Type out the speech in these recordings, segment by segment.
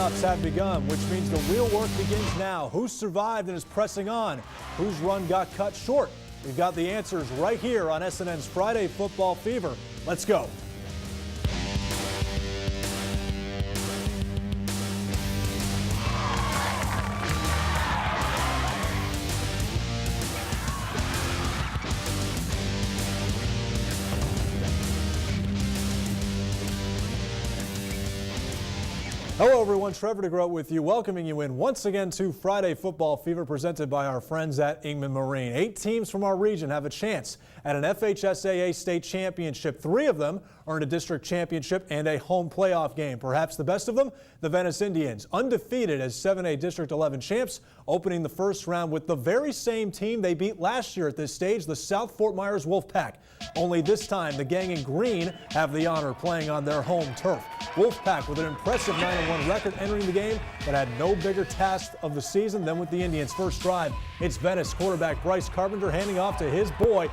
Playoffs have begun, which means the real work begins now. Who survived and is pressing on? Whose run got cut short? We've got the answers right here on SNN's Friday Football Fever. Let's go. Hello everyone, Trevor DeGroat with you, welcoming you in once again to Friday Football Fever presented by our friends at Ingman Marine. 8 teams from our region have a chance at an FHSAA state championship. 3 of them earned a district championship and a home playoff game. Perhaps the best of them, the Venice Indians, undefeated as 7A District 11 champs, opening the first round with the very same team they beat last year at this stage, the South Fort Myers Wolfpack. Only this time, the gang in green have the honor playing on their home turf. Wolfpack with an impressive 9-1 record entering the game, but had no bigger task of the season than with the Indians' first drive. It's Venice quarterback Bryce Carpenter handing off to his boy,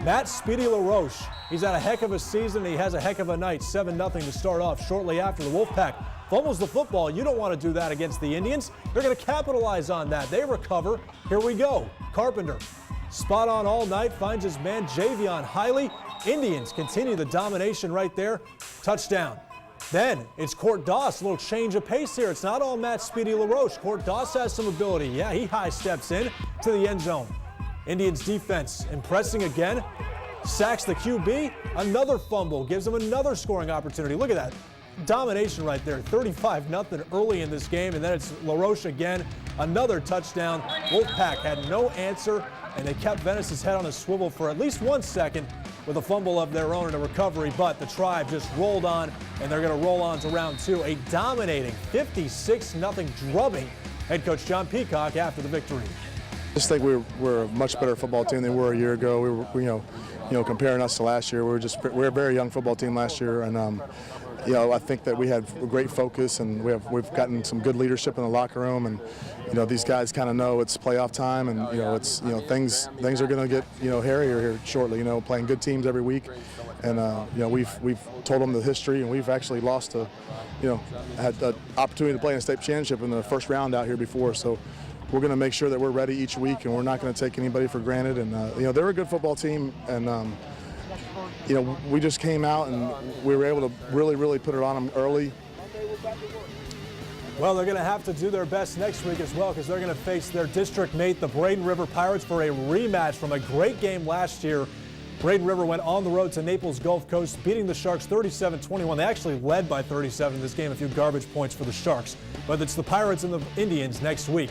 Matt Speedy LaRoche. He's had a heck of a season. He has a heck of a night. 7-0 to start off. Shortly after, the Wolfpack fumbles the football. You don't want to do that against the Indians. They're going to capitalize on that. They recover. Here we go. Carpenter, spot on all night, finds his man Javion Hiley. Indians continue the domination right there. Touchdown. Then it's Court Doss, a little change of pace here. It's not all Matt Speedy LaRoche. Court Doss has some ability. Yeah, he high steps in to the end zone. Indians defense impressing again. Sacks the QB. Another fumble gives him another scoring opportunity. Look at that domination right there. 35-0 early in this game, and then it's LaRoche again. Another touchdown. Wolfpack had no answer, and they kept Venice's head on a swivel for at least 1 second with a fumble of their own and a recovery, but the Tribe just rolled on, and they're going to roll on to round 2. A dominating 56-0 drubbing head coach John Peacock after the victory. I just think we're a much better football team than we were a year ago. We were, you know, comparing us to last year, we were a very young football team last year, and you know, I think that we had great focus, and we've gotten some good leadership in the locker room, and you know, these guys kind of know it's playoff time, and you know, it's, you know, things are going to get, you know, hairier here shortly. You know, playing good teams every week, and you know, we've told them the history, and we've actually lost to, you know, had the opportunity to play in a state championship in the first round out here before, so we're going to make sure that we're ready each week, and we're not going to take anybody for granted. And you know, they're a good football team, and you know, we just came out and we were able to really put it on them early. Well, they're going to have to do their best next week as well, because they're going to face their district mate, the Braden River Pirates, for a rematch from a great game last year. Braden River went on the road to Naples Gulf Coast, beating the Sharks 37-21. They actually led by 37 in this game, a few garbage points for the Sharks. But it's the Pirates and the Indians next week.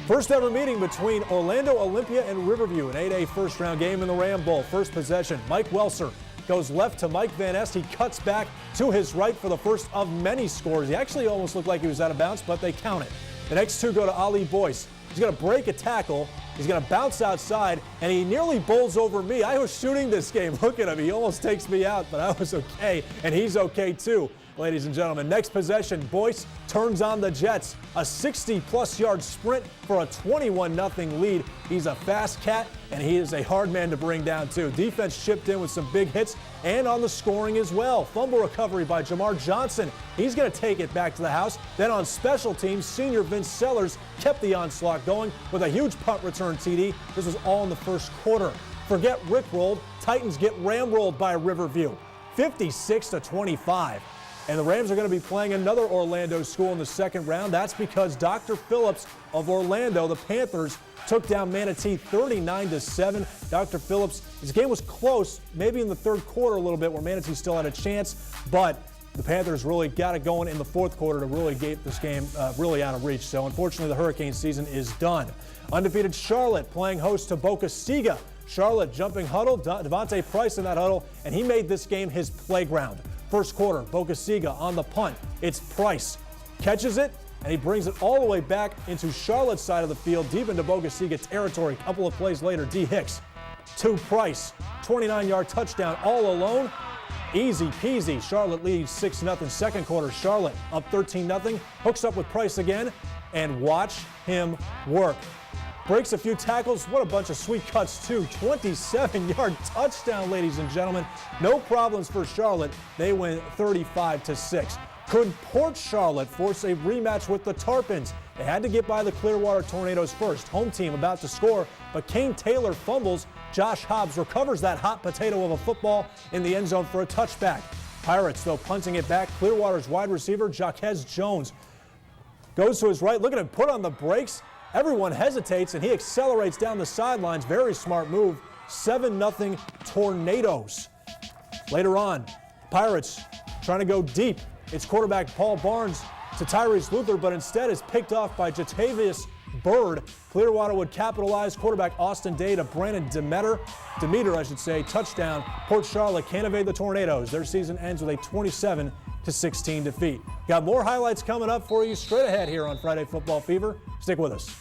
First ever meeting between Orlando, Olympia, and Riverview, an 8A first-round game in the Ram Bowl. First possession, Mike Welser goes left to Mike Van Est. He cuts back to his right for the first of many scores. He actually almost looked like he was out of bounds, but they count it. The next 2 go to Ali Boyce. He's going to break a tackle. He's going to bounce outside, and he nearly bowls over me. I was shooting this game. Look at him. He almost takes me out, but I was okay, and he's okay too. Ladies and gentlemen, next possession, Boyce turns on the Jets. A 60-plus yard sprint for a 21-0 lead. He's a fast cat, and he is a hard man to bring down, too. Defense chipped in with some big hits and on the scoring as well. Fumble recovery by Jamar Johnson. He's going to take it back to the house. Then on special teams, senior Vince Sellers kept the onslaught going with a huge punt return TD. This was all in the first quarter. Forget Rickrolled. Titans get ramrolled by Riverview, 56-25. And the Rams are going to be playing another Orlando school in the second round. That's because Dr. Phillips of Orlando, the Panthers, took down Manatee 39-7. Dr. Phillips, his game was close, maybe in the third quarter a little bit where Manatee still had a chance, but the Panthers really got it going in the fourth quarter to really get this game really out of reach. So unfortunately, the Hurricane season is done. Undefeated Charlotte playing host to Boca Ciga. Charlotte jumping huddle, Devontae Price in that huddle, and he made this game his playground. First quarter, Boca Ciga on the punt. It's Price. Catches it, and he brings it all the way back into Charlotte's side of the field, deep into Boca Ciga territory. A couple of plays later, D. Hicks to Price. 29-yard touchdown all alone. Easy peasy. Charlotte leads 6-0. Second quarter, Charlotte up 13-0. Hooks up with Price again, and watch him work. Breaks a few tackles. What a bunch of sweet cuts, too. 27-yard touchdown, ladies and gentlemen. No problems for Charlotte. They win 35-6. Could Port Charlotte force a rematch with the Tarpons? They had to get by the Clearwater Tornadoes first. Home team about to score, but Kane Taylor fumbles. Josh Hobbs recovers that hot potato of a football in the end zone for a touchback. Pirates, though, punting it back. Clearwater's wide receiver, Jaquez Jones, goes to his right. Look at him put on the brakes. Everyone hesitates, and he accelerates down the sidelines. Very smart move. 7-0 Tornadoes. Later on, Pirates trying to go deep. It's quarterback Paul Barnes to Tyrese Luther, but instead is picked off by Jatavius Bird. Clearwater would capitalize. Quarterback Austin Day to Brandon Demeter, touchdown. Port Charlotte can't evade the Tornadoes. Their season ends with a 27-16 defeat. Got more highlights coming up for you straight ahead here on Friday Football Fever. Stick with us.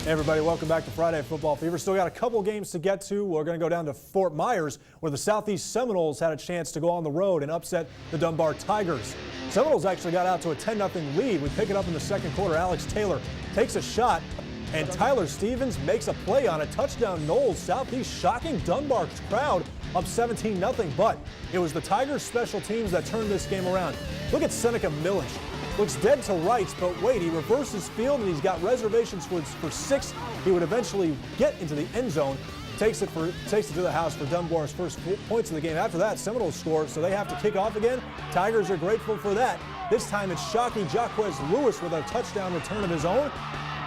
Hey everybody, welcome back to Friday Football Fever. Still got a couple games to get to. We're going to go down to Fort Myers, where the Southeast Seminoles had a chance to go on the road and upset the Dunbar Tigers. Seminoles actually got out to a 10-0 lead. We pick it up in the second quarter. Alex Taylor takes a shot, and Tyler Stevens makes a play on it. Touchdown Knowles. Southeast shocking Dunbar's crowd up 17-0, but it was the Tigers' special teams that turned this game around. Look at Seneca Millich. Looks dead to rights, but wait, he reverses field and he's got reservations for 6. He would eventually get into the end zone. Takes it to the house for Dunbar's first points of the game. After that, Seminoles score, so they have to kick off again. Tigers are grateful for that. This time it's shocking Jaquez Lewis with a touchdown return of his own.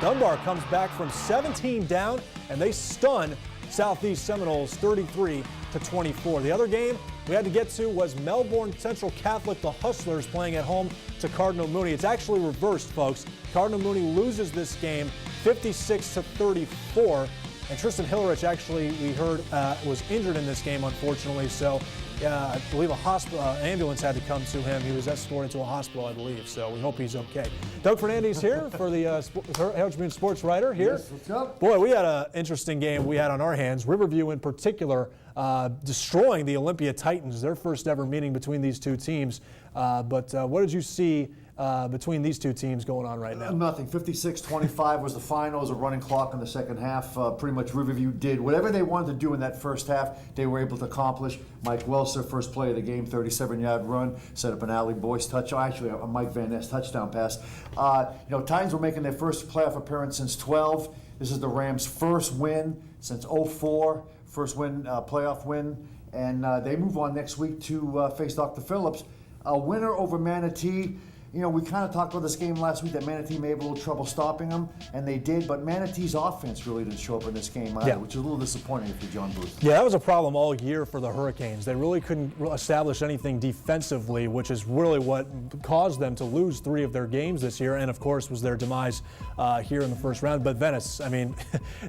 Dunbar comes back from 17 down, and they stun Southeast Seminoles 33-24. The other game we had to get to was Melbourne Central Catholic, the Hustlers, playing at home to Cardinal Mooney. It's actually reversed, folks. Cardinal Mooney loses this game 56-34. And Tristan Hillerich, actually, we heard, was injured in this game, unfortunately. So I believe an ambulance had to come to him. He was escorted to a hospital, I believe. So we hope he's okay. Doug Fernandez here for the Herald Tribune sports writer here. Yes, what's up? Boy, we had an interesting game we had on our hands. Riverview, in particular, destroying the Olympia Titans, their first ever meeting between these two teams. But what did you see between these two teams going on right now? Nothing. 56-25 was the final. It was a running clock in the second half. Pretty much Riverview did whatever they wanted to do in that first half, they were able to accomplish. Mike Welser, first play of the game, 37-yard run, set up an Allie Boyce touchdown, actually a Mike Van Ness touchdown pass. Titans were making their first playoff appearance since 12. This is the Rams' first win since 04, first win, playoff win. And they move on next week to face Dr. Phillips. A winner over Manatee. We kind of talked about this game last week that Manatee may have a little trouble stopping them, and they did, but Manatee's offense really didn't show up in this game either, which is a little disappointing for John Booth. Yeah, that was a problem all year for the Hurricanes. They really couldn't establish anything defensively, which is really what caused them to lose 3 of their games this year, and of course was their demise here in the first round. But Venice, I mean,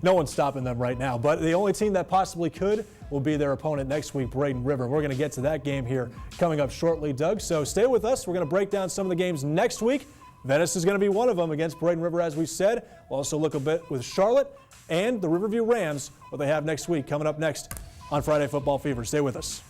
no one's stopping them right now. But the only team that possibly could will be their opponent next week, Braden River. We're going to get to that game here coming up shortly, Doug. So stay with us. We're going to break down some of the games next week. Venice is going to be one of them against Braden River, as we said. We'll also look a bit with Charlotte and the Riverview Rams, what they have next week, coming up next on Friday Football Fever. Stay with us.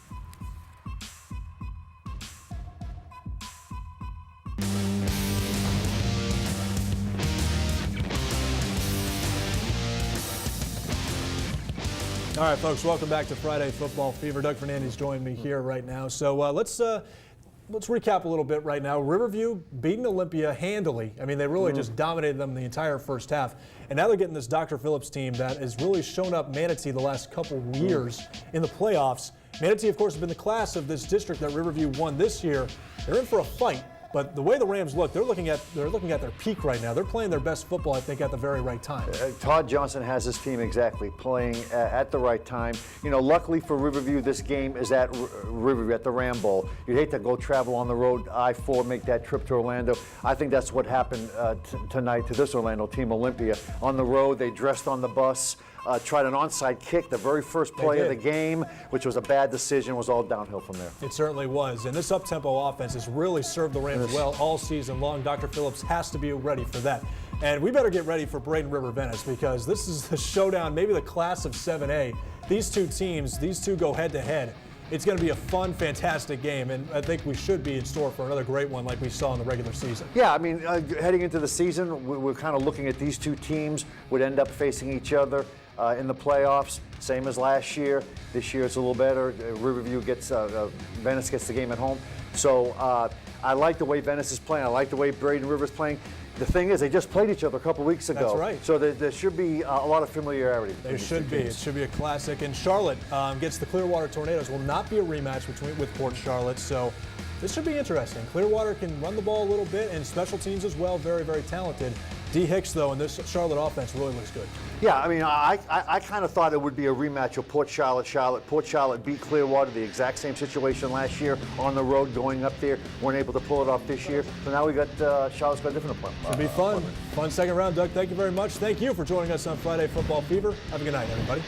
All right, folks, welcome back to Friday Football Fever. Doug Fernandez joined me here right now. So let's recap a little bit right now. Riverview beating Olympia handily. I mean, they really just dominated them the entire first half. And now they're getting this Dr. Phillips team that has really shown up Manatee the last couple years in the playoffs. Manatee, of course, has been the class of this district that Riverview won this year. They're in for a fight. But the way the Rams look, they're looking at their peak right now. They're playing their best football, I think, at the very right time. Todd Johnson has his team exactly playing at the right time. Luckily for Riverview, this game is at Riverview, at the Ram Bowl. You'd hate to go travel on the road, I-4, make that trip to Orlando. I think that's what happened tonight to this Orlando team, Olympia. On the road, they dressed on the bus. Tried an onside kick the very first play of the game, which was a bad decision. Was all downhill from there. It certainly was. And this up-tempo offense has really served the Rams well all season long. Dr. Phillips has to be ready for that. And we better get ready for Braden River Venice, because this is the showdown, maybe the class of 7A. These two teams, these two go head-to-head. It's going to be a fun, fantastic game, and I think we should be in store for another great one like we saw in the regular season. Yeah, I mean, heading into the season, we're kind of looking at these two teams would end up facing each other. in the playoffs, same as last year. This year it's a little better. Riverview gets, Venice gets the game at home. So I like the way Venice is playing. I like the way Braden River's playing. The thing is, they just played each other a couple weeks ago. That's right. So there should be a lot of familiarity. There should be. It should be a classic. And Charlotte gets the Clearwater Tornadoes. Will not be a rematch with Port Charlotte. So this should be interesting. Clearwater can run the ball a little bit and special teams as well. Very, very talented. D. Hicks, though, and this Charlotte offense really looks good. Yeah, I mean, I kind of thought it would be a rematch of Port Charlotte. Port Charlotte beat Clearwater, the exact same situation last year on the road going up there. Weren't able to pull it off this year. So now we got Charlotte's got a different opponent. Should be fun. Fun second round, Doug. Thank you very much. Thank you for joining us on Friday Football Fever. Have a good night, everybody.